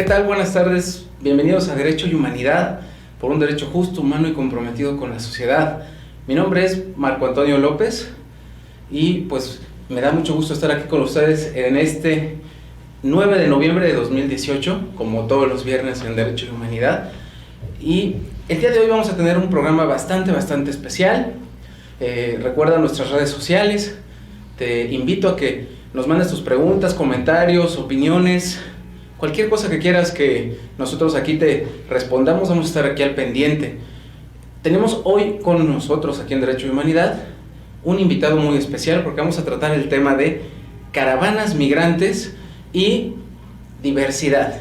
tal? Buenas tardes. Bienvenidos a Derecho y Humanidad, por un derecho justo, humano y comprometido con la sociedad. Mi nombre es Marco Antonio López y pues me da mucho gusto estar aquí con ustedes en este 9 de noviembre de 2018, como todos los viernes en Derecho y Humanidad. Y el día de hoy vamos a tener un programa bastante especial. Recuerda nuestras redes sociales. Te invito a que nos mandes tus preguntas, comentarios, opiniones, cualquier cosa que quieras que nosotros aquí te respondamos. Vamos a estar aquí al pendiente. Tenemos hoy con nosotros aquí en Derecho y Humanidad un invitado muy especial porque vamos a tratar el tema de caravanas migrantes y diversidad.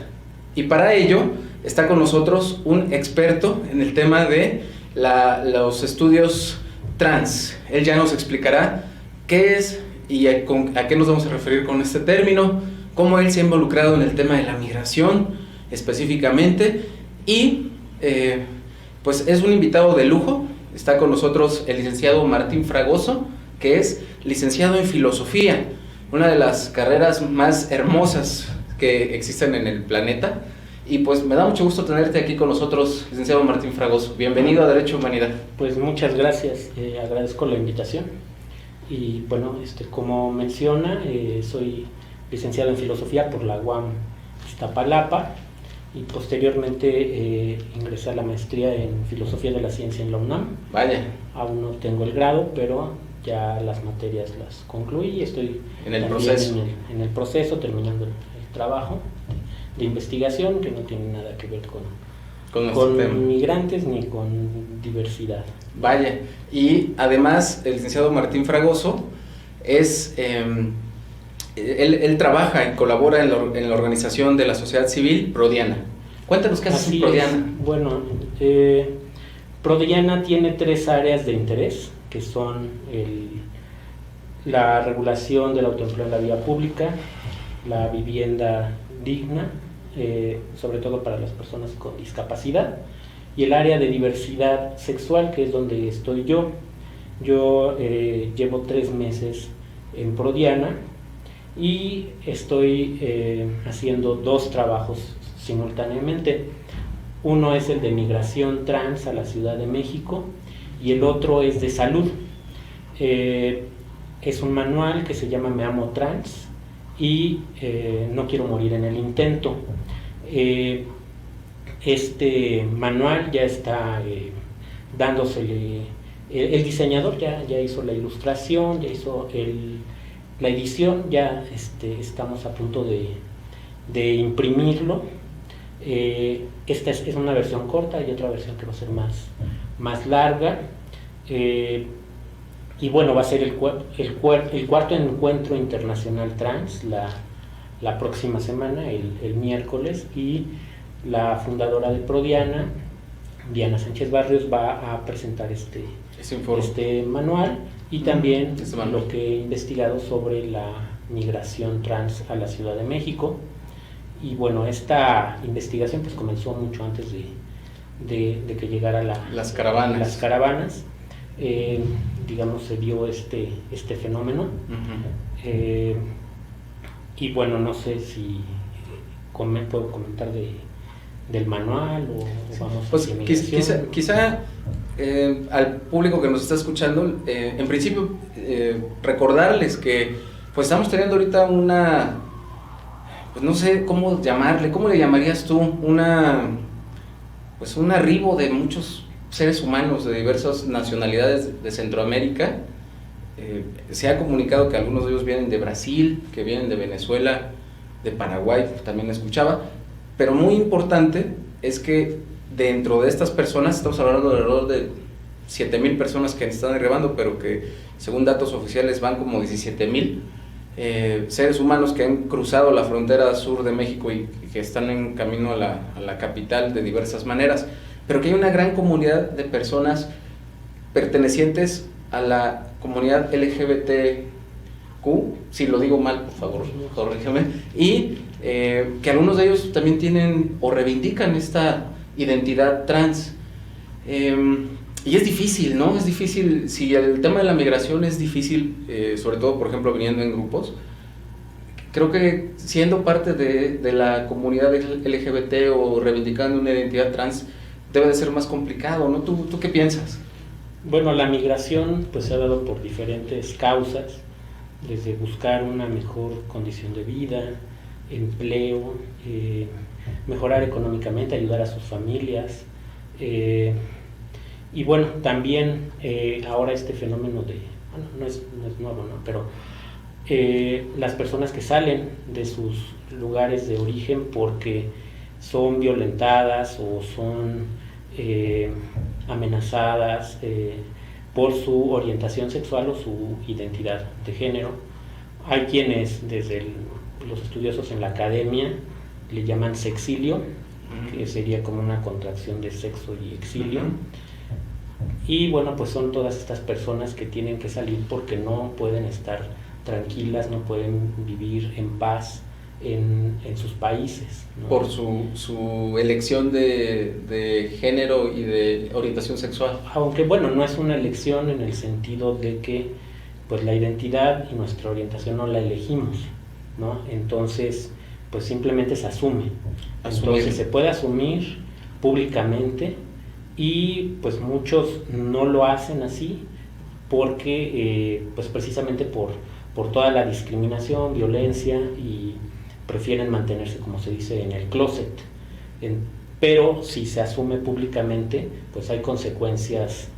Y para ello está con nosotros un experto en el tema de los estudios trans. Él ya nos explicará qué es y a qué nos vamos a referir con este término, cómo él se ha involucrado en el tema de la migración específicamente y pues es un invitado de lujo. Está con nosotros el licenciado Martín Fragoso, que es licenciado en Filosofía, una de las carreras más hermosas que existen en el planeta. Y pues me da mucho gusto tenerte aquí con nosotros, licenciado Martín Fragoso. Bienvenido a Derecho y Humanidad. Pues muchas gracias, agradezco la invitación. Y bueno, como menciona, soy licenciado en Filosofía por la UAM Iztapalapa y posteriormente ingresé a la maestría en Filosofía de la Ciencia en la UNAM. Vaya. Aún no tengo el grado, pero ya las materias las concluí y estoy en el proceso. En el proceso, terminando el trabajo de investigación que no tiene nada que ver con migrantes ni con diversidad. Vaya, y además el licenciado Martín Fragoso es, él trabaja y colabora en la organización de la sociedad civil Prodiana. Cuéntanos qué hace Prodiana. Bueno, Prodiana tiene 3 áreas de interés, que son la regulación del autoempleo en la vía pública, la vivienda digna, sobre todo para las personas con discapacidad, y el área de diversidad sexual, que es donde estoy yo. Yo llevo 3 meses en Prodiana y estoy haciendo 2 trabajos simultáneamente. Uno es el de migración trans a la Ciudad de México y el otro es de salud. Es un manual que se llama Me Amo Trans y No Quiero Morir en el Intento. Este manual ya está dándosele, el diseñador ya hizo la ilustración, ya hizo la edición, ya estamos a punto de imprimirlo. Esta es una versión corta y otra versión que va a ser más larga. Y bueno, va a ser el cuarto encuentro internacional trans la próxima semana, el miércoles, y la fundadora de Prodiana, Diana Sánchez Barrios, va a presentar este manual y también lo que he investigado sobre la migración trans a la Ciudad de México. Y bueno, esta investigación pues comenzó mucho antes de que llegara las caravanas. Digamos, se dio este fenómeno. Uh-huh. Y bueno, no sé si puedo comentar del manual o vamos pues quizá al público que nos está escuchando, en principio recordarles que pues estamos teniendo ahorita pues no sé cómo llamarle, ¿cómo le llamarías tú? Un arribo de muchos seres humanos de diversas nacionalidades de Centroamérica. Se ha comunicado que algunos de ellos vienen de Brasil, que vienen de Venezuela, de Paraguay, también escuchaba, pero muy importante es que dentro de estas personas, estamos hablando de alrededor de 7,000 personas que están arribando, pero que según datos oficiales van como 17,000 seres humanos que han cruzado la frontera sur de México y que están en camino a la capital de diversas maneras, pero que hay una gran comunidad de personas pertenecientes a la comunidad LGBTQ, si lo digo mal, por favor, corrígeme, y que algunos de ellos también tienen o reivindican esta identidad trans. Y es difícil, ¿no? Es difícil, si el tema de la migración es difícil, sobre todo, por ejemplo, viniendo en grupos, creo que siendo parte de la comunidad LGBT o reivindicando una identidad trans debe de ser más complicado, ¿no? ¿Tú qué piensas? Bueno, la migración pues se ha dado por diferentes causas, desde buscar una mejor condición de vida, empleo, mejorar económicamente, ayudar a sus familias, y bueno, también ahora este fenómeno bueno, no es nuevo, ¿no? Pero las personas que salen de sus lugares de origen porque son violentadas o son amenazadas por su orientación sexual o su identidad de género. Hay quienes desde los estudiosos en la academia le llaman sexilio, que sería como una contracción de sexo y exilio. Y bueno, pues son todas estas personas que tienen que salir porque no pueden estar tranquilas, no pueden vivir en paz en sus países, ¿no? Por su elección de género y de orientación sexual. Aunque bueno, no es una elección en el sentido de que pues la identidad y nuestra orientación no la elegimos, ¿no? Entonces pues simplemente se asume. Entonces se puede asumir públicamente y pues muchos no lo hacen así porque pues precisamente por toda la discriminación, violencia, y prefieren mantenerse, como se dice, en el closet. Pero si se asume públicamente, pues hay consecuencias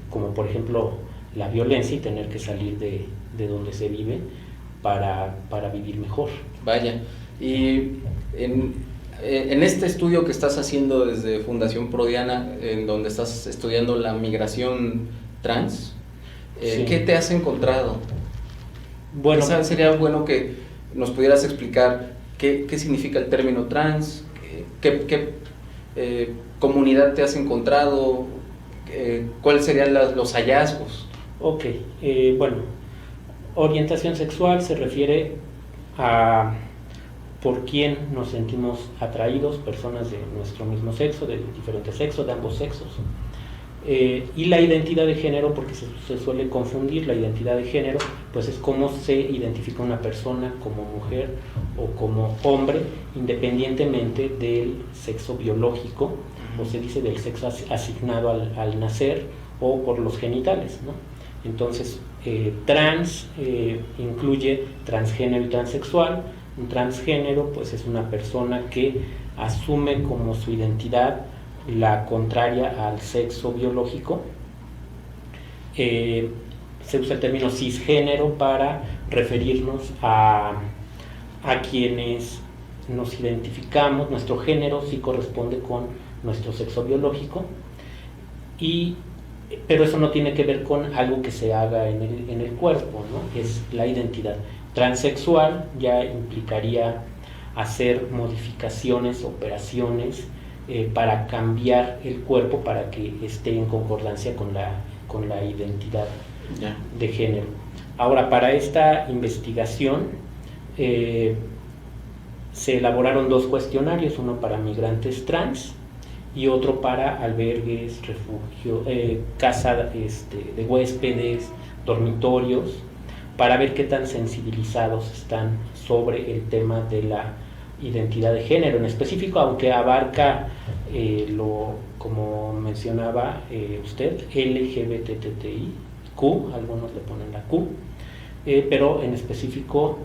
como por ejemplo la violencia y tener que salir de donde se vive para vivir mejor. Vaya, y en este estudio que estás haciendo desde Fundación Prodiana, en donde estás estudiando la migración trans, Sí. ¿qué te has encontrado? Bueno, Quizás sería bueno que nos pudieras explicar qué significa el término trans, qué comunidad te has encontrado, cuáles serían los hallazgos. ok, bueno, orientación sexual se refiere a por quién nos sentimos atraídos, personas de nuestro mismo sexo, de diferentes sexos, de ambos sexos. Y la identidad de género, porque se suele confundir, la identidad de género pues es cómo se identifica una persona como mujer o como hombre, independientemente del sexo biológico, o se dice del sexo asignado al nacer, o por los genitales, ¿no? Entonces trans incluye transgénero y transexual. Un transgénero pues es una persona que asume como su identidad la contraria al sexo biológico. Se usa el término cisgénero para referirnos a quienes nos identificamos, nuestro género sí corresponde con nuestro sexo biológico, pero eso no tiene que ver con algo que se haga en el cuerpo, ¿no? Es la identidad. Transexual ya implicaría hacer modificaciones, operaciones, para cambiar el cuerpo para que esté en concordancia con la identidad de género. Ahora, para esta investigación se elaboraron 2 cuestionarios, uno para migrantes trans y otro para albergues, refugio, casa de huéspedes, dormitorios, para ver qué tan sensibilizados están sobre el tema de la identidad de género en específico, aunque abarca como mencionaba usted, LGBTTIQ, algunos le ponen la Q, pero en específico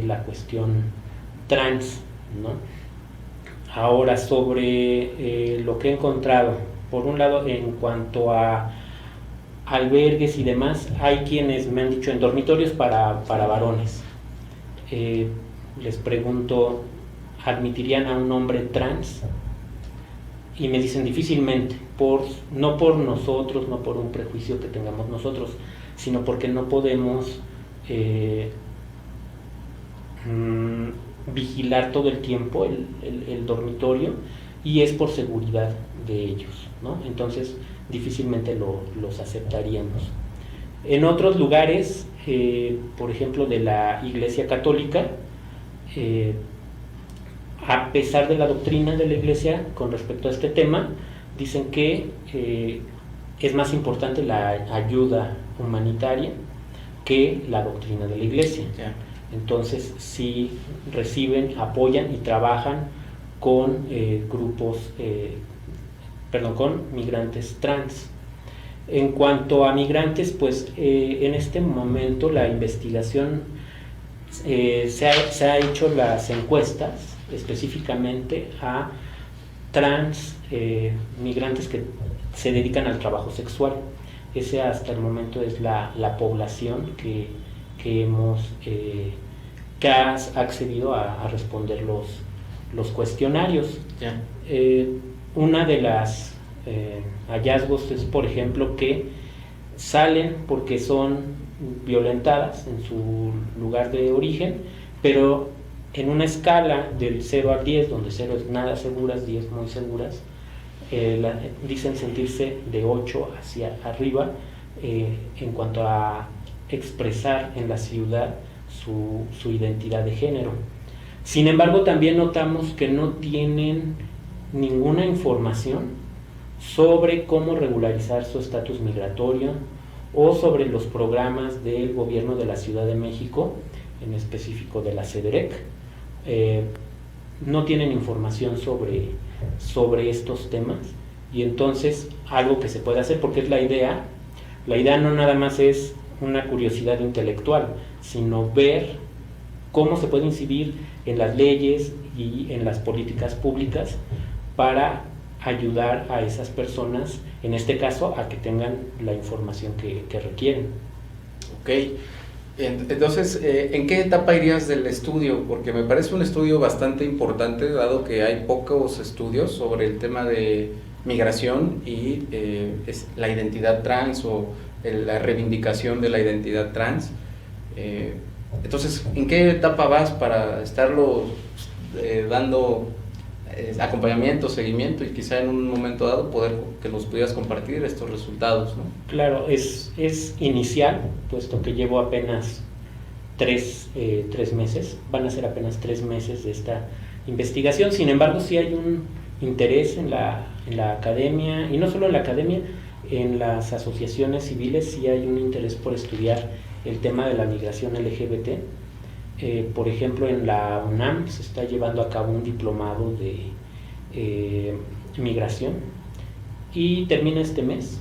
la cuestión trans, ¿no? Ahora, sobre lo que he encontrado, por un lado, en cuanto a albergues y demás, hay quienes me han dicho en dormitorios para varones. Les pregunto, ¿admitirían a un hombre trans? Y me dicen difícilmente, no por nosotros, no por un prejuicio que tengamos nosotros, sino porque no podemos vigilar todo el tiempo el dormitorio, y es por seguridad de ellos, ¿no? Entonces difícilmente los aceptaríamos. En otros lugares, por ejemplo de la Iglesia Católica, a pesar de la doctrina de la Iglesia con respecto a este tema, dicen que es más importante la ayuda humanitaria que la doctrina de la Iglesia. Entonces sí reciben, apoyan y trabajan con con migrantes trans. En cuanto a migrantes, pues en este momento la investigación se ha hecho las encuestas específicamente a trans migrantes que se dedican al trabajo sexual. Ese hasta el momento es la población que ha accedido a responder los cuestionarios. Ya. Una de las hallazgos es, por ejemplo, que salen porque son violentadas en su lugar de origen, pero en una escala del 0 al 10, donde 0 es nada seguras, 10 muy seguras, dicen sentirse de 8 hacia arriba en cuanto a expresar en la ciudad su identidad de género. Sin embargo, también notamos que no tienen ninguna información sobre cómo regularizar su estatus migratorio o sobre los programas del gobierno de la Ciudad de México, en específico de la CEDEREC. No tienen información sobre estos temas, y entonces algo que se puede hacer, porque es la idea no nada más es una curiosidad intelectual, sino ver cómo se puede incidir en las leyes y en las políticas públicas para ayudar a esas personas, en este caso, a que tengan la información que requieren. Ok, entonces, ¿en qué etapa irías del estudio? Porque me parece un estudio bastante importante, dado que hay pocos estudios sobre el tema de migración y la identidad trans o la reivindicación de la identidad trans. Entonces, ¿en qué etapa vas para estarlo dando acompañamiento, seguimiento, y quizá en un momento dado poder que nos pudieras compartir estos resultados, ¿no? Claro, es inicial, puesto que llevo apenas 3 meses, van a ser apenas 3 meses de esta investigación. Sin embargo, sí hay un interés en la academia, y no solo en la academia, en las asociaciones civiles sí hay un interés por estudiar el tema de la migración LGBT. Por ejemplo, en la UNAM se está llevando a cabo un diplomado de migración y termina este mes,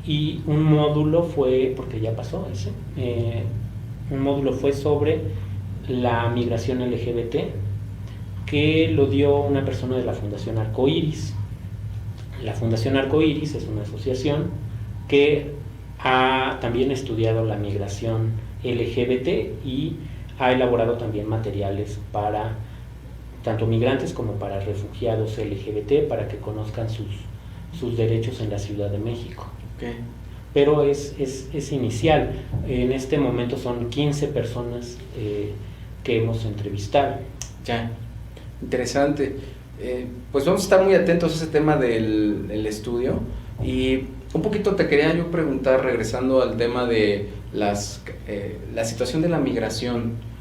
y un módulo fue, porque ya pasó ese, un módulo fue sobre la migración LGBT, que lo dio una persona de la Fundación Arcoiris. La Fundación Arcoiris es una asociación que ha también estudiado la migración LGBT y ha elaborado también materiales para tanto migrantes como para refugiados LGBT, para que conozcan sus derechos en la Ciudad de México. Okay. Pero es inicial. En este momento son 15 personas que hemos entrevistado. Ya, interesante. Pues vamos a estar muy atentos a ese tema del estudio, y un poquito te quería yo preguntar, regresando al tema de la situación de la migración.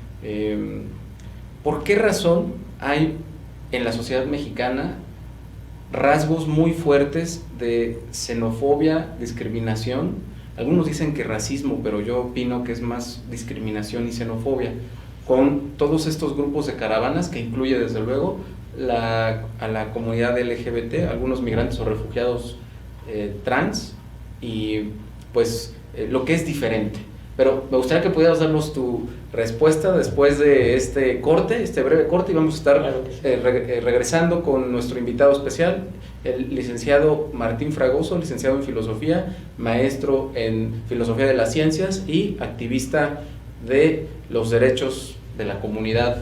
¿Por qué razón hay en la sociedad mexicana rasgos muy fuertes de xenofobia, discriminación? Algunos dicen que racismo, pero yo opino que es más discriminación y xenofobia, con todos estos grupos de caravanas, que incluye desde luego a la comunidad LGBT, algunos migrantes o refugiados trans, y pues lo que es diferente. Pero me gustaría que pudieras darnos tu respuesta después de este breve corte, y vamos a estar regresando con nuestro invitado especial, el licenciado Martín Fragoso, licenciado en Filosofía, maestro en Filosofía de las Ciencias y activista de los derechos de la comunidad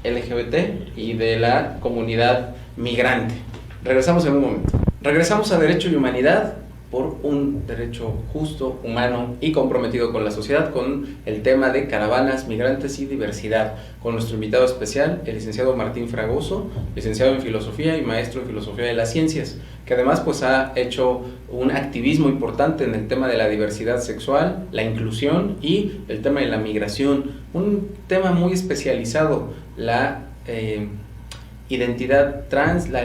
LGBT y de la comunidad migrante. Regresamos en un momento. Regresamos a Derecho y Humanidad, por un derecho justo, humano y comprometido con la sociedad, con el tema de caravanas, migrantes y diversidad, con nuestro invitado especial, el licenciado Martín Fragoso, licenciado en Filosofía y maestro en Filosofía de las Ciencias, que además pues ha hecho un activismo importante en el tema de la diversidad sexual, la inclusión y el tema de la migración, un tema muy especializado, la identidad trans, la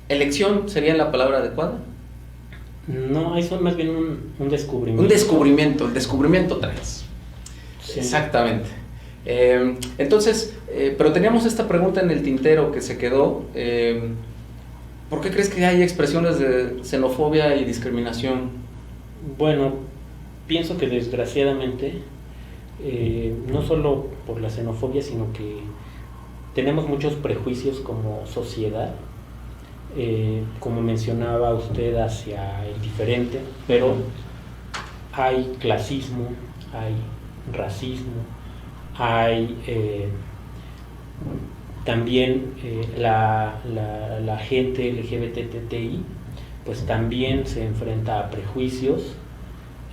elección sería la palabra adecuada. No, eso es más bien un descubrimiento. Un descubrimiento, el descubrimiento trans. Sí. Exactamente. Entonces, pero teníamos esta pregunta en el tintero que se quedó. ¿Por qué crees que hay expresiones de xenofobia y discriminación? Bueno, pienso que desgraciadamente, no solo por la xenofobia, sino que tenemos muchos prejuicios como sociedad, como mencionaba usted, hacia el diferente, pero hay clasismo, hay racismo, hay también la gente LGBTTI, pues también se enfrenta a prejuicios,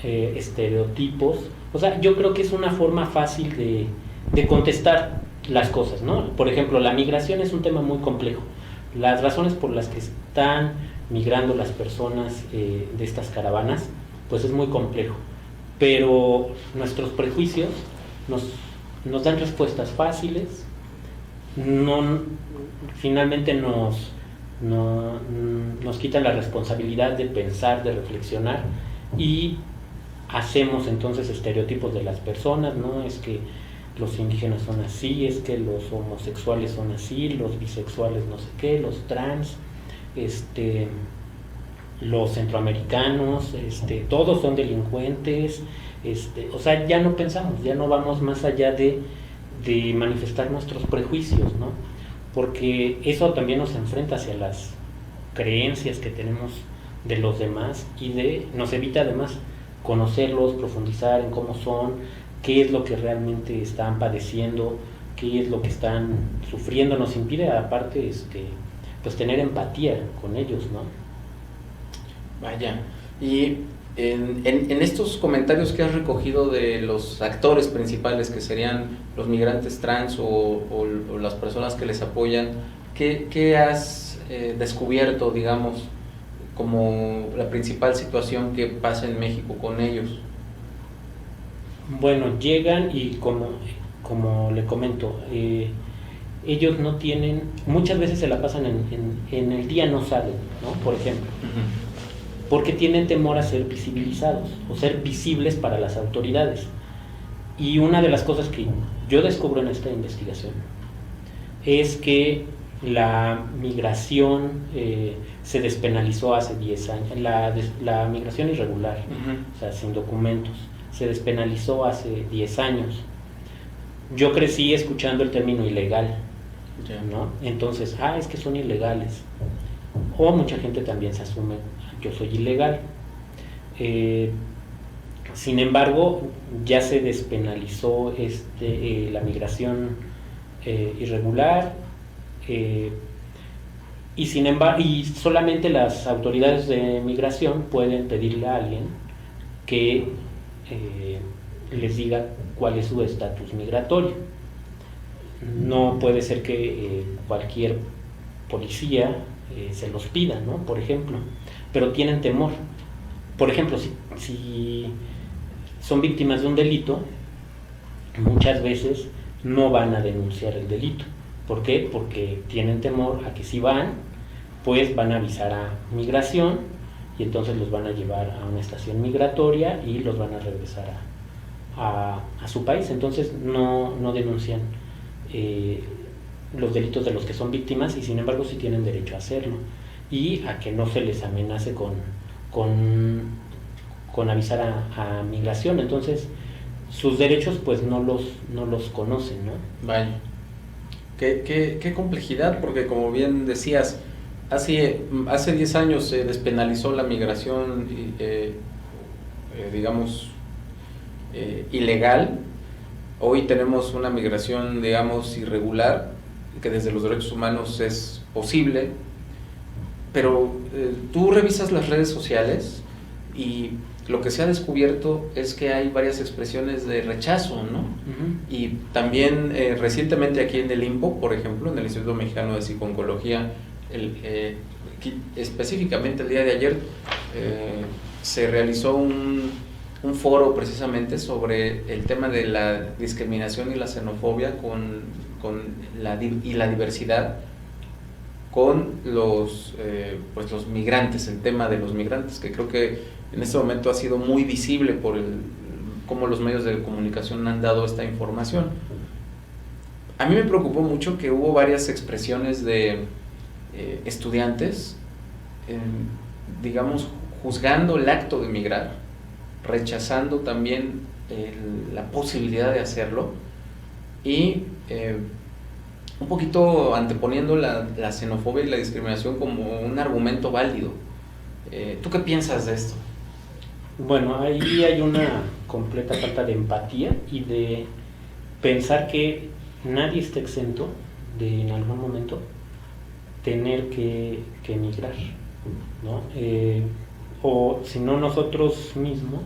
estereotipos. O sea, yo creo que es una forma fácil de contestar las cosas, ¿no? Por ejemplo, la migración es un tema muy complejo. Las razones por las que están migrando las personas de estas caravanas, pues es muy complejo. Pero nuestros prejuicios nos dan respuestas fáciles, finalmente nos quitan la responsabilidad de pensar, de reflexionar, y hacemos entonces estereotipos de las personas, ¿no? Es que los indígenas son así, es que los homosexuales son así, los bisexuales no sé qué, los trans, los centroamericanos, todos son delincuentes, o sea, ya no pensamos, ya no vamos más allá de manifestar nuestros prejuicios, ¿no? Porque eso también nos enfrenta hacia las creencias que tenemos de los demás y nos evita además conocerlos, profundizar en cómo son, qué es lo que realmente están padeciendo, qué es lo que están sufriendo, nos impide aparte pues tener empatía con ellos, ¿no? Vaya, y en estos comentarios que has recogido de los actores principales, que serían los migrantes trans o las personas que les apoyan, ¿qué has descubierto, digamos, como la principal situación que pasa en México con ellos? Bueno, llegan y como le comento, ellos no tienen, muchas veces se la pasan en el día no salen, ¿no? Por ejemplo, porque tienen temor a ser visibilizados o ser visibles para las autoridades. Y una de las cosas que yo descubro en esta investigación es que la migración se despenalizó hace 10 años, la migración irregular, o sea, sin documentos, se despenalizó hace 10 años. Yo crecí escuchando el término ilegal, ¿no? Entonces, es que son ilegales. O mucha gente también se asume, yo soy ilegal. Sin embargo, ya se despenalizó la migración irregular, y sin embargo, y solamente las autoridades de migración pueden pedirle a alguien que les diga cuál es su estatus migratorio. No puede ser que cualquier policía se los pida, ¿no? Por ejemplo, pero tienen temor. Por ejemplo, si son víctimas de un delito, muchas veces no van a denunciar el delito. ¿Por qué? Porque tienen temor a que si van, pues van a avisar a migración y entonces los van a llevar a una estación migratoria y los van a regresar a su país. Entonces no denuncian los delitos de los que son víctimas, y sin embargo sí tienen derecho a hacerlo y a que no se les amenace con avisar a migración. Entonces sus derechos pues no los conocen, ¿no? Vaya, qué complejidad, porque como bien decías, hace 10 años se despenalizó la migración, digamos, ilegal. Hoy tenemos una migración, digamos, irregular, que desde los derechos humanos es posible, pero tú revisas las redes sociales y lo que se ha descubierto es que hay varias expresiones de rechazo, ¿no? Uh-huh. Y también recientemente aquí en el INPO, por ejemplo, en el Instituto Mexicano de Psico-Oncología, específicamente el día de ayer se realizó un foro precisamente sobre el tema de la discriminación y la xenofobia y la diversidad con los migrantes, el tema de los migrantes, que creo que en este momento ha sido muy visible por cómo los medios de comunicación han dado esta información. a mí me preocupó mucho que hubo varias expresiones de estudiantes, digamos, juzgando el acto de migrar, rechazando también la posibilidad de hacerlo y un poquito anteponiendo la xenofobia y la discriminación como un argumento válido. ¿Tú qué piensas de esto? Bueno, ahí hay una completa falta de empatía y de pensar que nadie está exento de en algún momento tener que emigrar, ¿no? O si no nosotros mismos,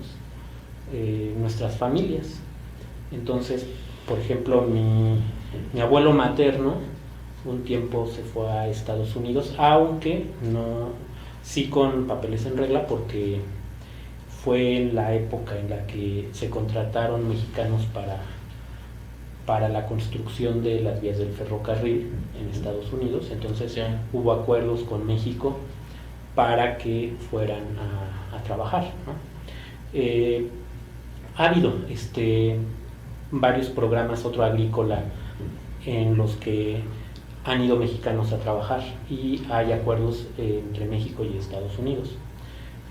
nuestras familias. Entonces, por ejemplo, mi abuelo materno un tiempo se fue a Estados Unidos, aunque no, sí con papeles en regla, porque fue en la época en la que se contrataron mexicanos para la construcción de las vías del ferrocarril en Estados Unidos. Entonces hubo acuerdos con México para que fueran a trabajar, ¿no? Ha habido varios programas, otro agrícola, en los que han ido mexicanos a trabajar y hay acuerdos entre México y Estados Unidos.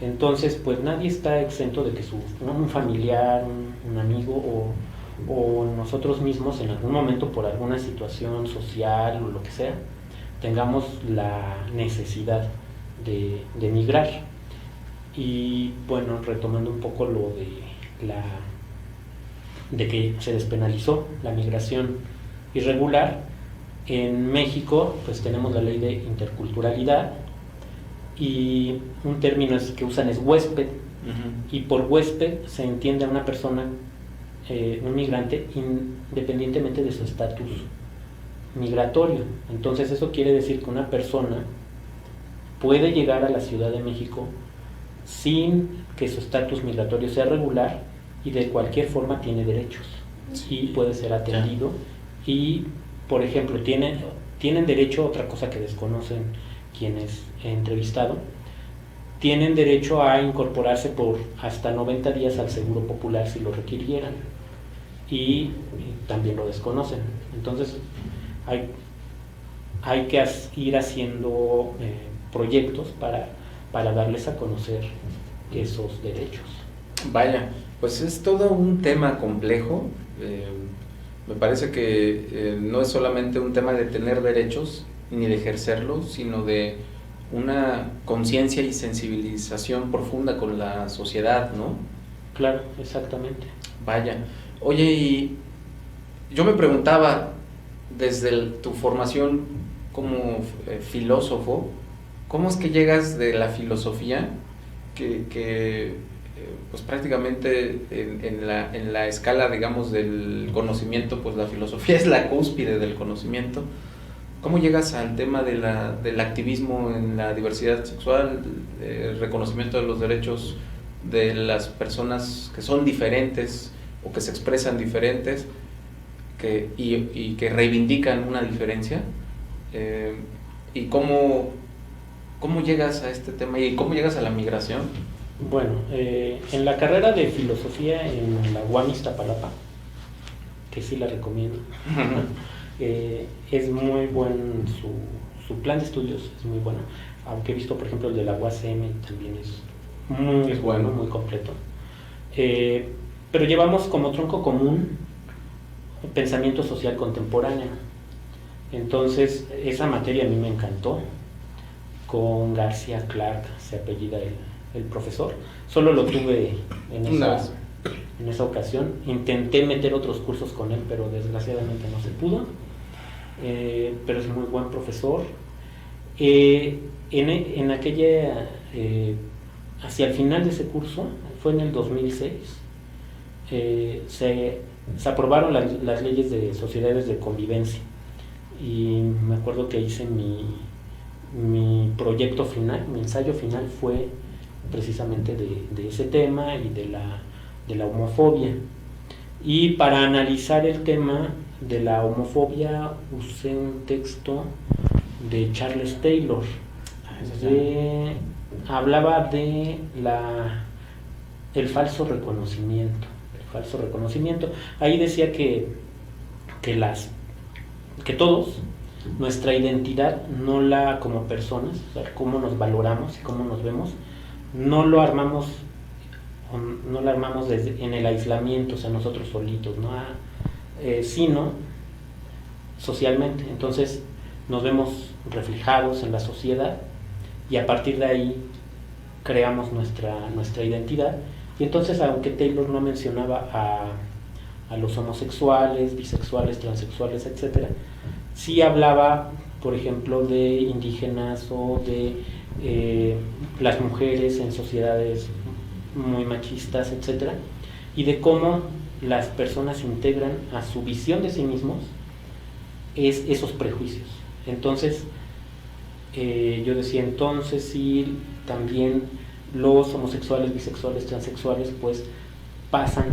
Entonces, pues nadie está exento de que un familiar, un amigo o nosotros mismos en algún momento por alguna situación social o lo que sea, tengamos la necesidad de emigrar. Y bueno, retomando un poco lo de que se despenalizó la migración irregular, en México pues tenemos la ley de interculturalidad y un término que usan es huésped, y por huésped se entiende a una persona, un migrante, independientemente de su estatus migratorio. Entonces eso quiere decir que una persona puede llegar a la Ciudad de México sin que su estatus migratorio sea regular y de cualquier forma tiene derechos, y puede ser atendido. Y por ejemplo tienen derecho a otra cosa que desconocen quienes he entrevistado, tienen derecho a incorporarse por hasta 90 días al Seguro Popular si lo requirieran, y también lo desconocen. Entonces hay que ir haciendo proyectos para darles a conocer esos derechos. Vaya, pues es todo un tema complejo. Me parece que no es solamente un tema de tener derechos ni de ejercerlos, sino de una conciencia y sensibilización profunda con la sociedad, ¿no? Claro, exactamente. Vaya, oye, y yo me preguntaba, desde tu formación como filósofo, ¿cómo es que llegas de la filosofía, que pues prácticamente en la escala, digamos, del conocimiento, pues la filosofía es la cúspide del conocimiento? ¿Cómo llegas al tema del activismo en la diversidad sexual, el reconocimiento de los derechos de las personas que son diferentes o que se expresan diferentes y que reivindican una diferencia? ¿Y cómo llegas a este tema y cómo llegas a la migración? Bueno, en la carrera de filosofía en la UAM Iztapalapa, que sí la recomiendo, es muy buen su plan de estudios, es muy bueno, aunque he visto por ejemplo el de la UACM también es muy bueno, muy completo, pero llevamos como tronco común pensamiento social contemporáneo. Entonces esa materia a mí me encantó. Con García Clark se apellida el profesor. Solo lo tuve en esa ocasión. Intenté meter otros cursos con él, pero desgraciadamente no se pudo. Pero es muy buen profesor. En aquella, hacia el final de ese curso, fue en el 2006, se aprobaron las leyes de sociedades de convivencia, y me acuerdo que hice mi proyecto final, mi ensayo final fue precisamente de ese tema y de la homofobia. Y para analizar el tema de la homofobia usé un texto de Charles Taylor. Hablaba de el falso reconocimiento. Ahí decía que que todos, nuestra identidad, no la como personas, o sea, cómo nos valoramos y cómo nos vemos, no lo armamos, no la armamos en el aislamiento, o sea, nosotros solitos, ¿no? Sino socialmente. Entonces nos vemos reflejados en la sociedad y a partir de ahí creamos nuestra identidad. Y entonces, aunque Taylor no mencionaba a los homosexuales, bisexuales, transexuales, etcétera, sí hablaba, por ejemplo, de indígenas o de las mujeres en sociedades muy machistas, etcétera, y de cómo las personas integran a su visión de sí mismos esos prejuicios. Entonces, yo decía, entonces sí, también los homosexuales, bisexuales, transexuales, pues pasan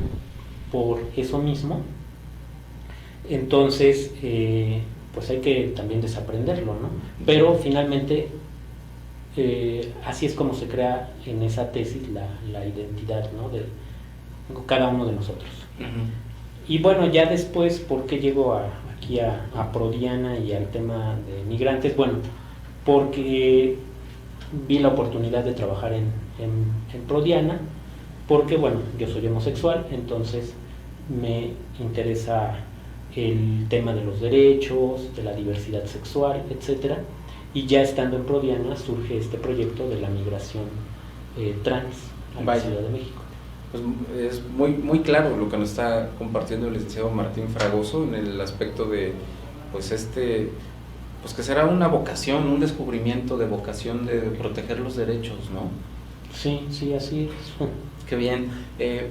por eso mismo. Entonces, pues hay que también desaprenderlo, ¿no? Pero finalmente, así es como se crea en esa tesis la identidad, ¿no? De cada uno de nosotros. Uh-huh. Y bueno, ya después, ¿por qué llego aquí a Prodiana y al tema de migrantes? Bueno, porque vi la oportunidad de trabajar en Prodiana, porque bueno, yo soy homosexual, entonces me interesa el tema de los derechos, de la diversidad sexual, etcétera, y ya estando en Prodiana surge este proyecto de la migración trans a la Ciudad de México. Pues es muy claro lo que nos está compartiendo el licenciado Martín Fragoso en el aspecto de pues pues que será una vocación, un descubrimiento de vocación de proteger los derechos, ¿no? Sí, así es. Qué bien.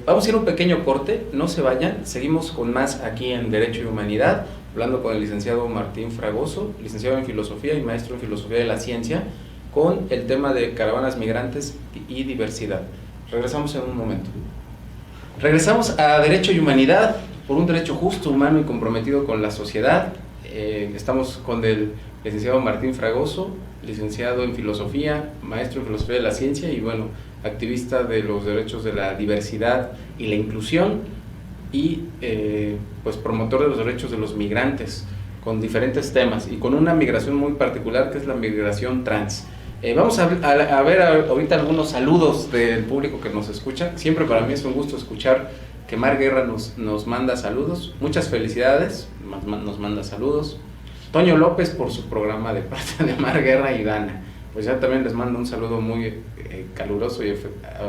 Vamos a ir a un pequeño corte, no se vayan, seguimos con más aquí en Derecho y Humanidad, hablando con el licenciado Martín Fragoso, licenciado en Filosofía y maestro en Filosofía de la Ciencia, con el tema de caravanas migrantes y diversidad. Regresamos en un momento. Regresamos a Derecho y Humanidad, por un derecho justo, humano y comprometido con la sociedad. Estamos con el licenciado Martín Fragoso, licenciado en Filosofía, maestro en Filosofía de la Ciencia y bueno, activista de los derechos de la diversidad y la inclusión y pues promotor de los derechos de los migrantes con diferentes temas y con una migración muy particular que es la migración trans. Vamos a ver ahorita algunos saludos del público que nos escucha. Siempre para mí es un gusto escuchar que Mar Guerra nos manda saludos. Muchas felicidades, nos manda saludos. Toño López por su programa de parte de Mar Guerra y Dana. Pues ya también les mando un saludo muy caluroso y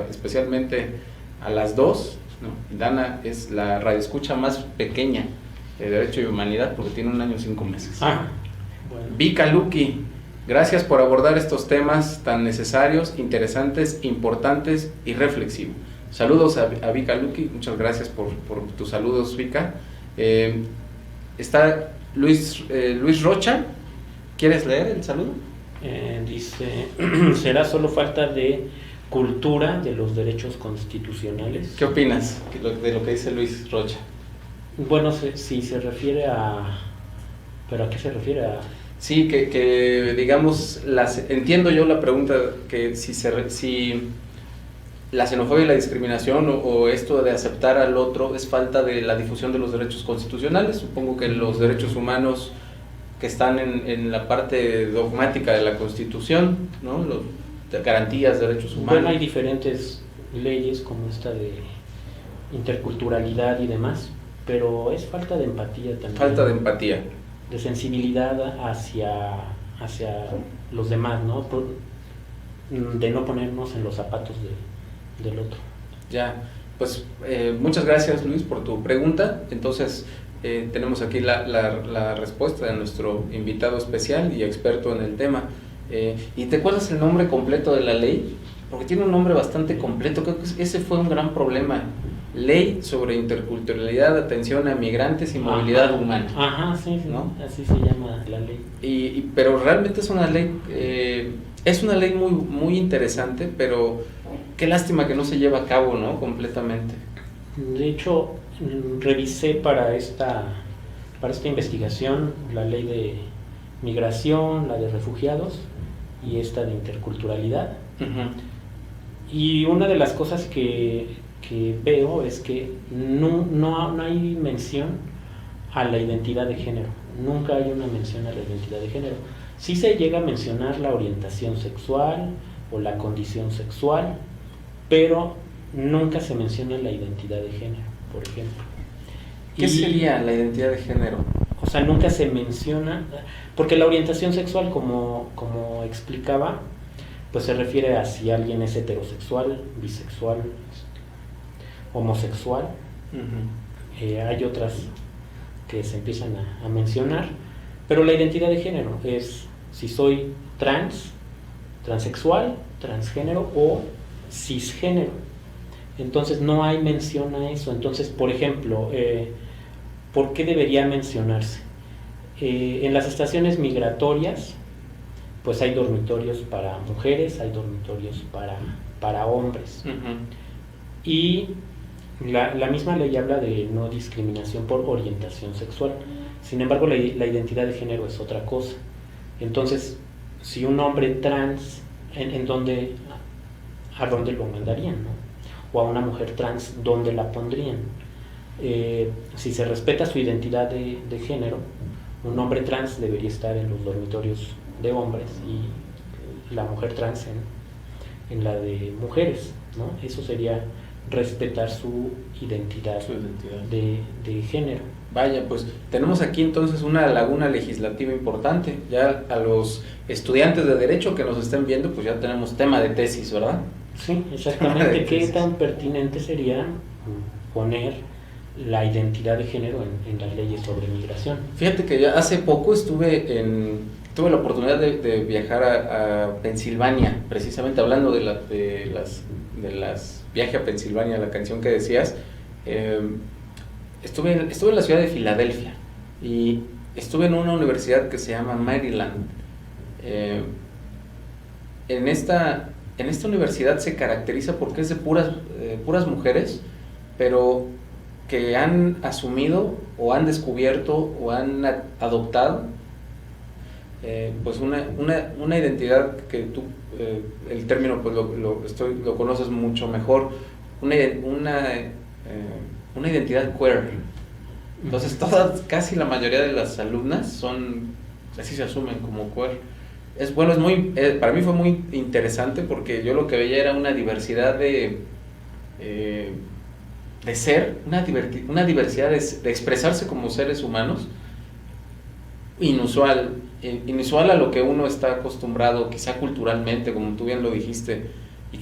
especialmente a las dos, ¿no? Dana es la radioescucha más pequeña de Derecho y Humanidad porque tiene 1 año y 5 meses. Bueno. Vika Luki, gracias por abordar estos temas tan necesarios, interesantes, importantes y reflexivos. Saludos a Vika Luki, muchas gracias por tus saludos, Vika. Está Luis Rocha, ¿quieres leer el saludo? Dice, será solo falta de cultura de los derechos constitucionales. ¿Qué opinas de lo que dice Luis Rocha? Bueno, si se refiere a... ¿Pero a qué se refiere? Sí, que digamos, entiendo yo la pregunta, que si la xenofobia y la discriminación o esto de aceptar al otro es falta de la difusión de los derechos constitucionales. Supongo que los derechos humanos que están en la parte dogmática de la Constitución, ¿no? Garantías de derechos humanos. Bueno, hay diferentes leyes como esta de interculturalidad y demás, pero es falta de empatía también. Falta de empatía. De sensibilidad hacia los demás, ¿no? De no ponernos en los zapatos del otro. Ya, pues muchas gracias, Luis, por tu pregunta. Entonces tenemos aquí la respuesta de nuestro invitado especial y experto en el tema. ¿Y te acuerdas el nombre completo de la ley? Porque tiene un nombre bastante completo. Creo que ese fue un gran problema. Ley sobre interculturalidad, atención a migrantes y movilidad humana. Ajá, sí, ¿no? Así se llama la ley. Pero realmente es una ley muy, muy interesante, pero qué lástima que no se lleva a cabo, ¿no? Completamente. De hecho, revisé para esta investigación la ley de migración, la de refugiados y esta de interculturalidad. Uh-huh. Y una de las cosas que veo es que no hay mención a la identidad de género. Nunca hay una mención a la identidad de género. Sí se llega a mencionar la orientación sexual o la condición sexual, pero nunca se menciona la identidad de género, por ejemplo. ¿Qué sería la identidad de género? O sea, nunca se menciona, porque la orientación sexual, como explicaba, pues se refiere a si alguien es heterosexual, bisexual, homosexual. Hay otras que se empiezan a mencionar, pero la identidad de género es si soy transexual, transgénero o cisgénero. Entonces no hay mención a eso. Entonces, por ejemplo, ¿por qué debería mencionarse? En las estaciones migratorias, pues hay dormitorios para mujeres, hay dormitorios para hombres. Y la misma ley habla de no discriminación por orientación sexual. Sin embargo, la identidad de género es otra cosa. Entonces, si un hombre trans, ¿a dónde lo mandarían, no? O a una mujer trans, ¿dónde la pondrían? Si se respeta su identidad de género, un hombre trans debería estar en los dormitorios de hombres y la mujer trans en la de mujeres, ¿no? Eso sería respetar su identidad. De género. Vaya, pues tenemos aquí entonces una laguna legislativa importante. Ya a los estudiantes de Derecho que nos estén viendo, pues ya tenemos tema de tesis, ¿verdad? Sí, exactamente. ¿Qué tan pertinente sería poner la identidad de género en las leyes sobre migración? Fíjate que ya hace poco tuve la oportunidad de viajar a Pensilvania, precisamente hablando de las viaje a Pensilvania, la canción que decías. Estuve en la ciudad de Filadelfia y estuve en una universidad que se llama Maryland. En esta universidad se caracteriza porque es de puras mujeres, pero que han asumido o han descubierto o han adoptado pues una identidad que tú, el término pues lo conoces mucho mejor, una identidad queer. Entonces casi la mayoría de las alumnas así se asumen como queer. Para mí fue muy interesante porque yo lo que veía era una diversidad de ser, una diversidad de expresarse como seres humanos inusual a lo que uno está acostumbrado, quizá culturalmente, como tú bien lo dijiste,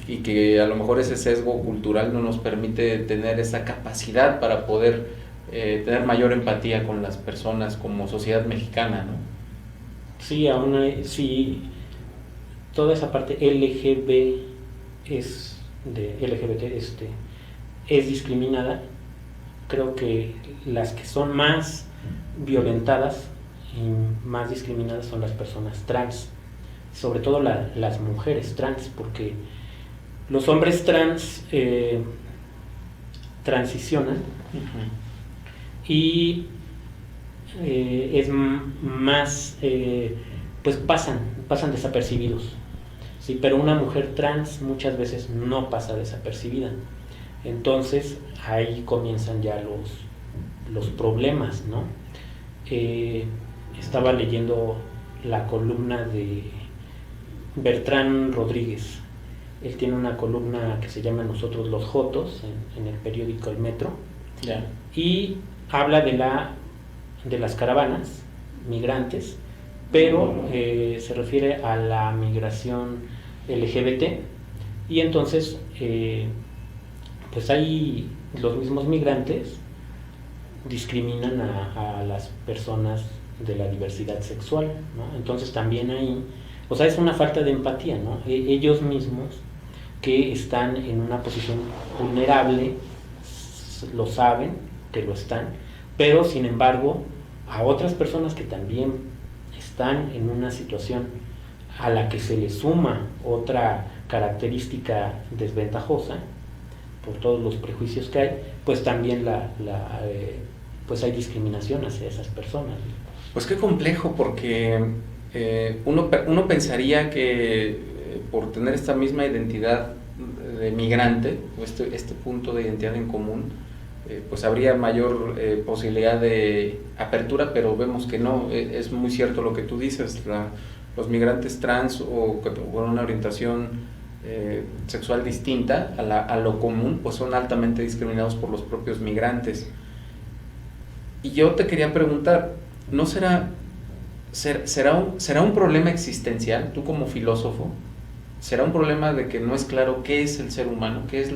y que a lo mejor ese sesgo cultural no nos permite tener esa capacidad para poder tener mayor empatía con las personas como sociedad mexicana, ¿no? Sí, sí, toda esa parte LGBT es discriminada. Creo que las que son más violentadas y más discriminadas son las personas trans, sobre todo las mujeres trans, porque los hombres trans transicionan y es más, pues pasan desapercibidos, ¿sí? Pero una mujer trans muchas veces no pasa desapercibida. Entonces ahí comienzan ya los problemas, ¿no? Estaba leyendo la columna de Bertrán Rodríguez. Él tiene una columna que se llama Nosotros los Jotos en el periódico El Metro. Yeah. Y habla de las caravanas migrantes, pero se refiere a la migración LGBT. Y entonces pues ahí los mismos migrantes discriminan a las personas de la diversidad sexual, ¿no? Entonces también ahí, o sea, es una falta de empatía, ¿no? Ellos mismos que están en una posición vulnerable lo saben que lo están, pero sin embargo a otras personas que también están en una situación a la que se le suma otra característica desventajosa por todos los prejuicios que hay, pues también pues hay discriminación hacia esas personas. Pues qué complejo, porque uno pensaría que por tener esta misma identidad de migrante, o este punto de identidad en común, pues habría mayor posibilidad de apertura, pero vemos que no. Es muy cierto lo que tú dices, los migrantes trans o con una orientación sexual distinta a lo común, pues son altamente discriminados por los propios migrantes. Y yo te quería preguntar, ¿no será un problema existencial, tú como filósofo? ¿Será un problema de que no es claro qué es el ser humano? ¿Qué es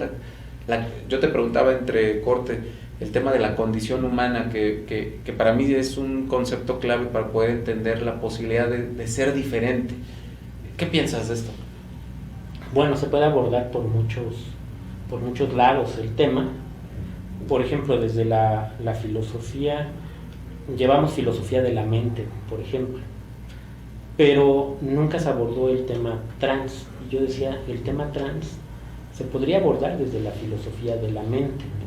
yo te preguntaba entre corte el tema de la condición humana, que para mí es un concepto clave para poder entender la posibilidad de ser diferente. ¿Qué piensas de esto? Bueno, se puede abordar por muchos lados el tema. Por ejemplo, desde la filosofía, llevamos filosofía de la mente, por ejemplo, pero nunca se abordó el tema trans. Yo decía, el tema trans se podría abordar desde la filosofía de la mente, ¿no?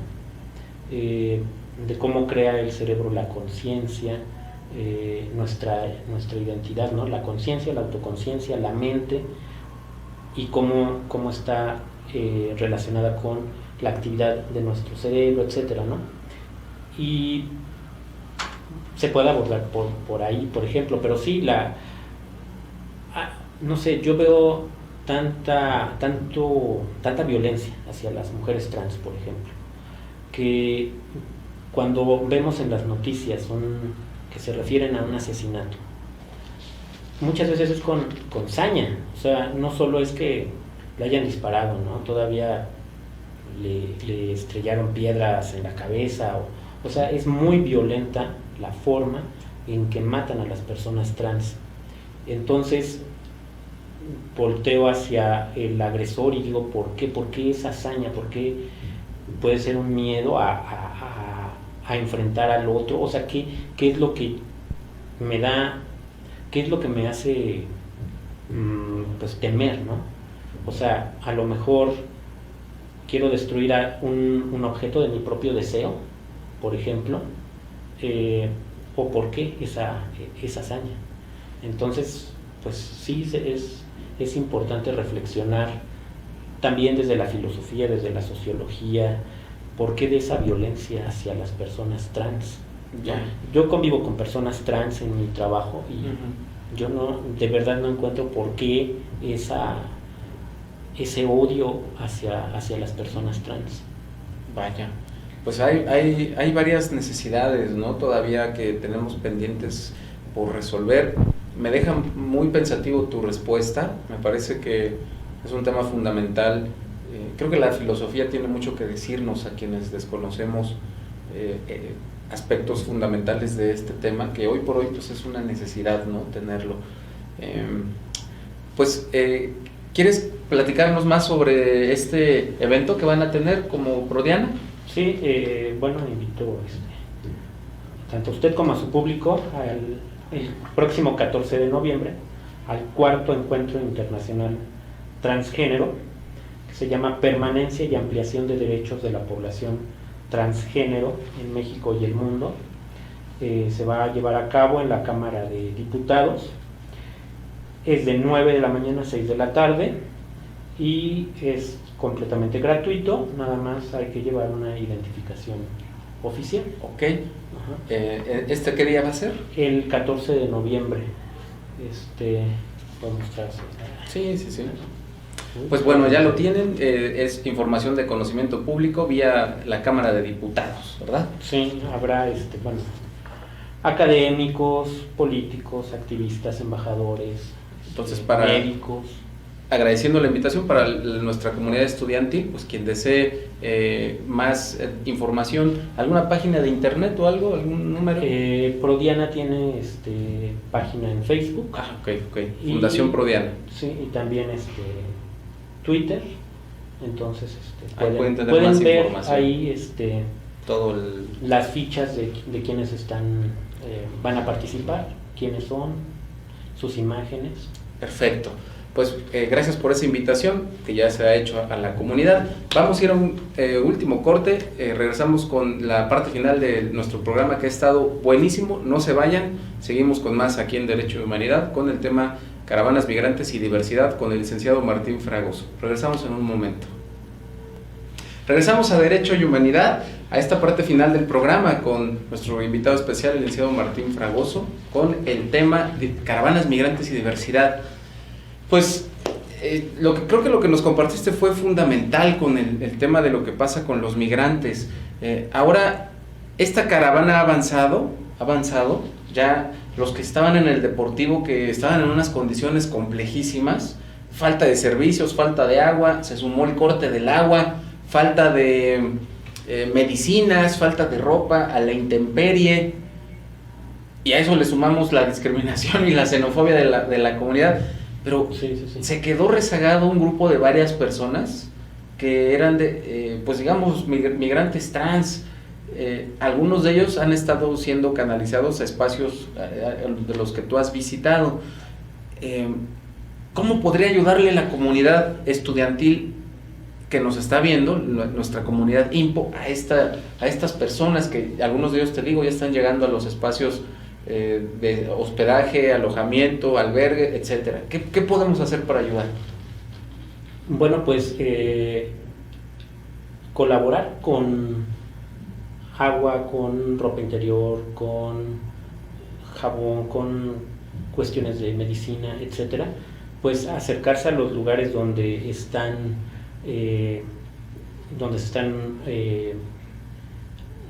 De cómo crea el cerebro la conciencia, nuestra identidad, ¿no? La conciencia, la autoconciencia, la mente, y cómo está relacionada con la actividad de nuestro cerebro, etcétera, ¿no? Y se puede abordar por ahí, por ejemplo, pero sí, no sé, yo veo tanta violencia hacia las mujeres trans, por ejemplo, que cuando vemos en las noticias que se refieren a un asesinato, muchas veces es con saña. O sea, no solo es que le hayan disparado, ¿no? Todavía le estrellaron piedras en la cabeza, o sea, es muy violenta la forma en que matan a las personas trans. Entonces volteo hacia el agresor y digo, ¿por qué? ¿Por qué esa hazaña? ¿Por qué puede ser un miedo a enfrentar al otro? O sea, ¿qué es lo que me da, qué es lo que me hace pues temer, ¿no? O sea, a lo mejor quiero destruir un objeto de mi propio deseo, por ejemplo, o por qué esa hazaña. Entonces, pues sí, es importante reflexionar también desde la filosofía, desde la sociología, por qué de esa violencia hacia las personas trans. Ya. Yo convivo con personas trans en mi trabajo y yo de verdad no encuentro por qué ese odio hacia las personas trans. Vaya, pues hay varias necesidades, ¿no? Todavía que tenemos pendientes por resolver. Me deja muy pensativo tu respuesta, me parece que es un tema fundamental. Creo que la filosofía tiene mucho que decirnos a quienes desconocemos aspectos fundamentales de este tema, que hoy por hoy pues es una necesidad, ¿no? Tenerlo. ¿Quieres platicarnos más sobre este evento que van a tener como Prodiana? Sí, bueno, invito tanto a usted como a su público el próximo 14 de noviembre al 4º Encuentro Internacional Transgénero, que se llama Permanencia y Ampliación de Derechos de la Población Transgénero en México y el Mundo. Se va a llevar a cabo en la Cámara de Diputados. Es de 9 de la mañana a 6 de la tarde y es completamente gratuito, nada más hay que llevar una identificación oficial. Ok. ¿Este qué día va a ser? El 14 de noviembre. Puedo mostrar. Sí. Pues bueno, ya lo tienen, es información de conocimiento público vía la Cámara de Diputados, ¿verdad? Sí, habrá académicos, políticos, activistas, embajadores, entonces médicos. Agradeciendo la invitación para nuestra comunidad estudiantil, pues quien desee más información, ¿alguna página de internet o algo, algún número? Prodiana tiene página en Facebook. Ok. Fundación Prodiana. Sí, y también Twitter. Entonces pueden tener pueden más ver información. ahí las fichas de quienes van a participar, quiénes son, sus imágenes. Perfecto. Pues gracias por esa invitación que ya se ha hecho a la comunidad. Vamos a ir a un último corte, regresamos con la parte final de nuestro programa que ha estado buenísimo, no se vayan, seguimos con más aquí en Derecho y Humanidad con el tema Caravanas Migrantes y Diversidad con el licenciado Martín Fragoso. Regresamos en un momento. Regresamos a Derecho y Humanidad. a esta parte final del programa con nuestro invitado especial, el licenciado Martín Fragoso, con el tema de caravanas migrantes y diversidad. Pues creo que nos compartiste fue fundamental con el tema de lo que pasa con los migrantes. Ahora, esta caravana ha avanzado, ya los que estaban en el deportivo, que estaban en unas condiciones complejísimas, falta de servicios, falta de agua, se sumó el corte del agua, falta de medicinas, falta de ropa, a la intemperie, y a eso le sumamos la discriminación y la xenofobia de la comunidad, pero sí. Se quedó rezagado un grupo de varias personas que eran pues digamos migrantes trans. Algunos de ellos han estado siendo canalizados a espacios de los que tú has visitado. ¿Cómo podría ayudarle la comunidad estudiantil que nos está viendo, nuestra comunidad IMPO, a estas personas que algunos de ellos, te digo, ya están llegando a los espacios de hospedaje, alojamiento, albergue, etcétera? ¿Qué podemos hacer para ayudar? Bueno, pues colaborar con agua, con ropa interior, con jabón, con cuestiones de medicina, etcétera, pues acercarse a los lugares donde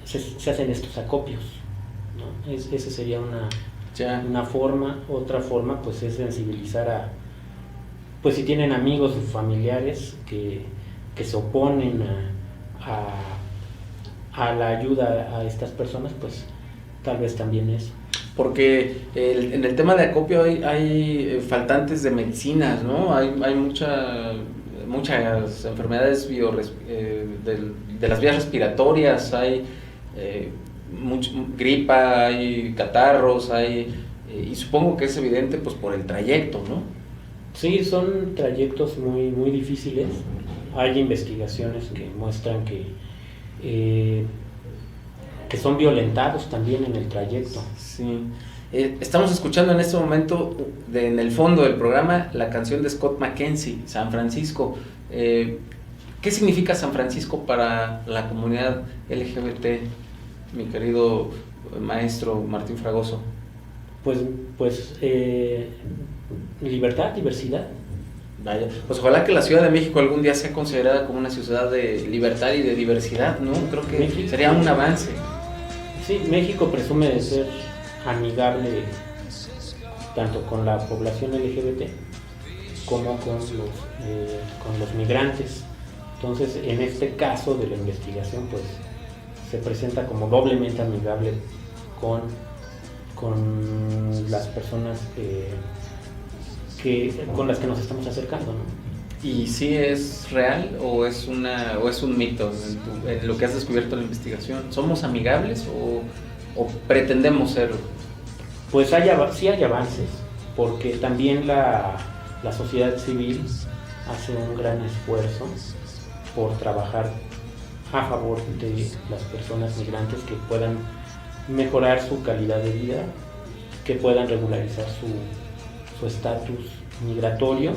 se hacen estos acopios, ¿no? Esa sería una forma. Otra forma pues es sensibilizar pues si tienen amigos o familiares que se oponen a la ayuda a estas personas, pues tal vez también eso. Porque en el tema de acopio hay faltantes de medicinas, ¿no? Hay muchas enfermedades de las vías respiratorias, hay gripa, hay catarros, y supongo que es evidente pues por el trayecto, ¿no? Sí, son trayectos muy, muy difíciles. Hay investigaciones que muestran que son violentados también en el trayecto. Sí. Estamos escuchando en este momento, en el fondo del programa, la canción de Scott McKenzie, San Francisco. ¿Qué significa San Francisco para la comunidad LGBT, mi querido maestro Martín Fragoso? Pues libertad, diversidad. Vaya, pues ojalá que la Ciudad de México algún día sea considerada como una ciudad de libertad y de diversidad, ¿no? Creo que México sería un avance. Sí, México presume de ser amigable tanto con la población LGBT como con los migrantes. Entonces, en este caso de la investigación, pues se presenta como doblemente amigable con las personas con las que nos estamos acercando, ¿no? ¿Y si es real o es un mito en lo que has descubierto en la investigación? ¿Somos amigables o pretendemos serlo? Pues sí hay avances, porque también la sociedad civil hace un gran esfuerzo por trabajar a favor de las personas migrantes, que puedan mejorar su calidad de vida, que puedan regularizar su estatus migratorio,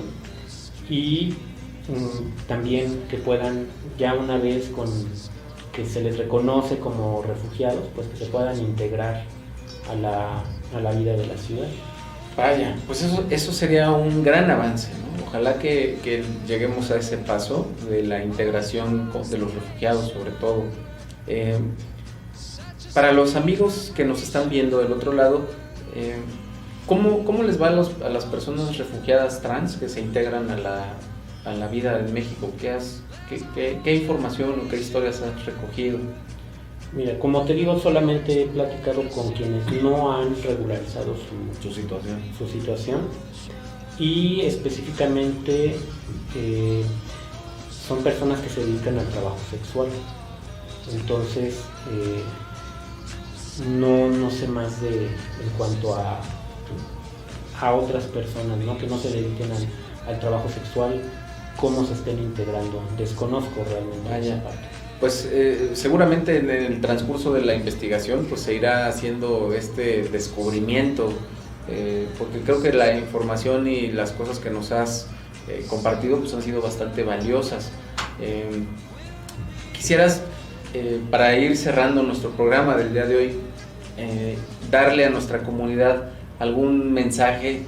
y también que puedan, ya una vez que se les reconoce como refugiados, pues que se puedan integrar a la vida de la ciudad. Vaya, pues eso sería un gran avance, ¿no? Ojalá que lleguemos a ese paso de la integración de los refugiados, sobre todo. Para los amigos que nos están viendo del otro lado, ¿cómo les va a las personas refugiadas trans que se integran a la vida en México? ¿Qué información o qué historias has recogido? Mira, como te digo, solamente he platicado con quienes no han regularizado su situación, y específicamente son personas que se dedican al trabajo sexual. Entonces, no sé más en cuanto a otras personas, ¿no?, que no se dediquen al trabajo sexual, cómo se estén integrando. Desconozco realmente esa parte. Pues seguramente en el transcurso de la investigación pues se irá haciendo este descubrimiento, porque creo que la información y las cosas que nos has compartido pues han sido bastante valiosas. ¿Quisieras para ir cerrando nuestro programa del día de hoy, darle a nuestra comunidad algún mensaje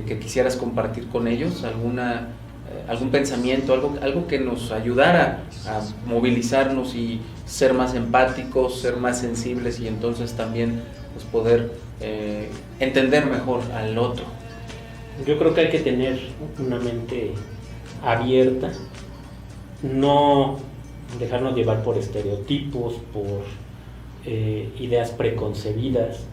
que quisieras compartir con ellos, algún pensamiento, algo que nos ayudara a movilizarnos y ser más empáticos, ser más sensibles y entonces también pues, poder entender mejor al otro. Yo creo que hay que tener una mente abierta, no dejarnos llevar por estereotipos, por ideas preconcebidas,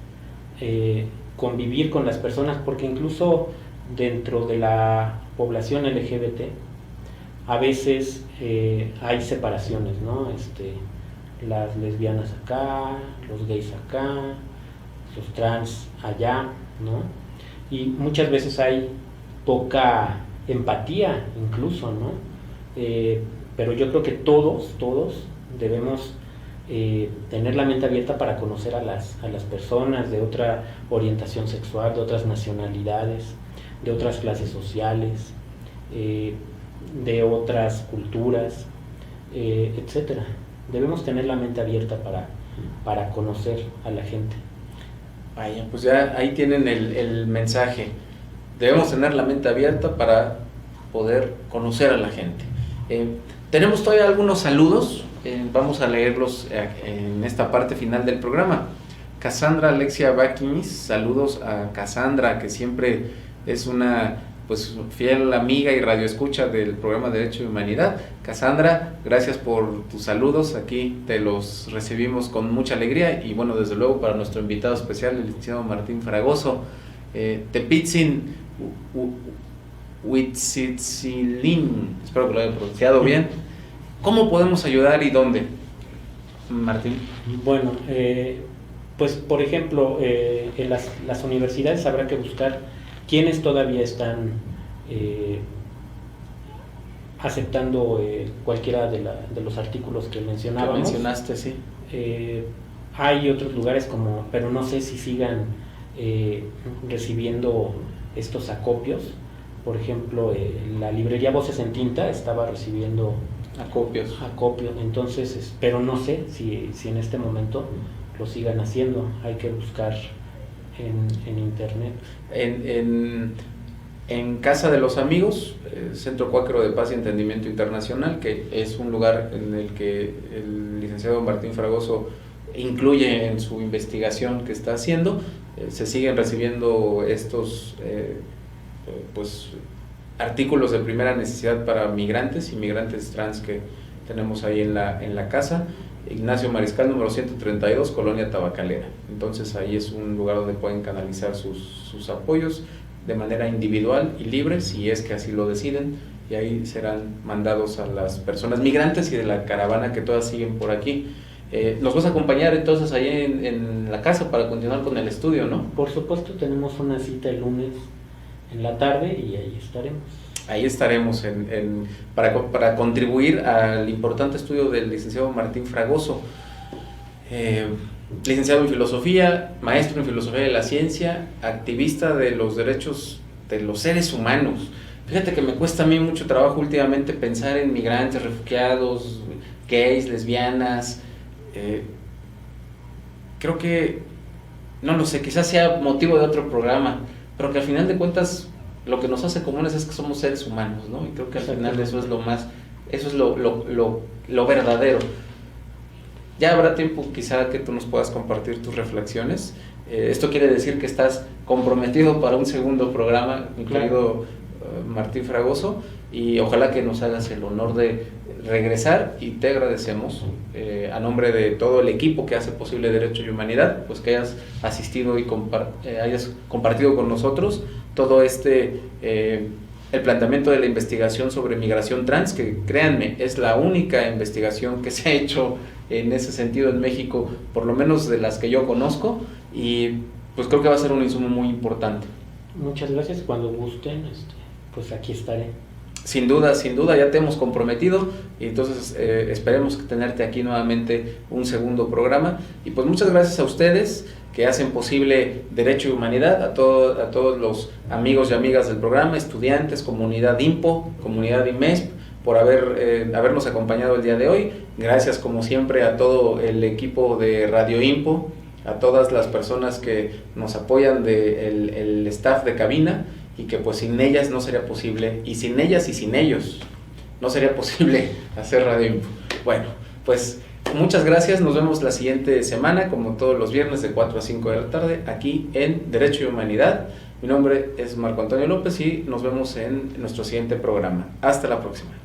convivir con las personas, porque incluso dentro de la población LGBT a veces hay separaciones, ¿no? Las lesbianas acá, los gays acá, los trans allá, ¿no? Y muchas veces hay poca empatía incluso, ¿no? Pero yo creo que todos debemos tener la mente abierta para conocer a las personas de otra orientación sexual, de otras nacionalidades, de otras clases sociales, de otras culturas, etcétera. Debemos tener la mente abierta para conocer a la gente. Vaya, pues ya ahí tienen el mensaje. Debemos tener la mente abierta para poder conocer a la gente. Tenemos todavía algunos saludos, vamos a leerlos en esta parte final del programa. Cassandra Alexia Baquinis, saludos a Cassandra, que siempre es una pues fiel amiga y radioescucha del programa Derecho y Humanidad. Cassandra, gracias por tus saludos, aquí te los recibimos con mucha alegría y bueno, desde luego para nuestro invitado especial, el licenciado Martín Fragoso. Tepitzin Huitzilin, espero que lo haya pronunciado bien. ¿Cómo podemos ayudar y dónde, Martín? Bueno, pues por ejemplo, en las universidades habrá que buscar quiénes todavía están aceptando cualquiera de los artículos que mencionábamos. Que mencionaste, sí. Hay otros lugares pero no sé si sigan recibiendo estos acopios. Por ejemplo, la librería Voces en Tinta estaba recibiendo acopios, entonces, pero no sé si en este momento lo sigan haciendo. Hay que buscar en internet. En Casa de los Amigos, Centro Cuáquero de Paz y Entendimiento Internacional, que es un lugar en el que el licenciado Martín Fragoso incluye en su investigación que está haciendo, se siguen recibiendo estos pues artículos de primera necesidad para migrantes y migrantes trans que tenemos ahí en la casa. Ignacio Mariscal número 132, Colonia Tabacalera. Entonces ahí es un lugar donde pueden canalizar sus apoyos de manera individual y libre, si es que así lo deciden, y ahí serán mandados a las personas migrantes y de la caravana que todas siguen por aquí. ¿Nos vas a acompañar entonces ahí en la casa para continuar con el estudio, no? Por supuesto, tenemos una cita el lunes en la tarde y ahí estaremos. Ahí estaremos para contribuir al importante estudio del licenciado Martín Fragoso, licenciado en Filosofía, maestro en Filosofía de la Ciencia, activista de los derechos de los seres humanos. Fíjate que me cuesta a mí mucho trabajo últimamente pensar en migrantes, refugiados, gays, lesbianas. Creo que, no lo sé, quizás sea motivo de otro programa, pero que al final de cuentas lo que nos hace comunes es que somos seres humanos, ¿no? Y creo que al final eso es lo verdadero. Ya habrá tiempo quizá que tú nos puedas compartir tus reflexiones. Esto quiere decir que estás comprometido para un segundo programa, mi querido Martín Fragoso, y ojalá que nos hagas el honor de regresar, y te agradecemos a nombre de todo el equipo que hace posible Derecho y Humanidad, pues que hayas asistido y hayas compartido con nosotros todo el planteamiento de la investigación sobre migración trans, que créanme, es la única investigación que se ha hecho en ese sentido en México, por lo menos de las que yo conozco, y pues creo que va a ser un insumo muy importante. Muchas gracias, cuando gusten, pues aquí estaré. Sin duda, ya te hemos comprometido y entonces esperemos tenerte aquí nuevamente un segundo programa. Y pues muchas gracias a ustedes que hacen posible Derecho y Humanidad, a todos los amigos y amigas del programa, estudiantes, comunidad IMPO, comunidad IMESP, por habernos acompañado el día de hoy. Gracias como siempre a todo el equipo de Radio Impo, a todas las personas que nos apoyan el staff de cabina, y que pues sin ellas no sería posible, y sin ellas y sin ellos no sería posible hacer Radio Impo. Bueno, pues muchas gracias, nos vemos la siguiente semana, como todos los viernes de 4 a 5 de la tarde, aquí en Derecho y Humanidad. Mi nombre es Marco Antonio López y nos vemos en nuestro siguiente programa. Hasta la próxima.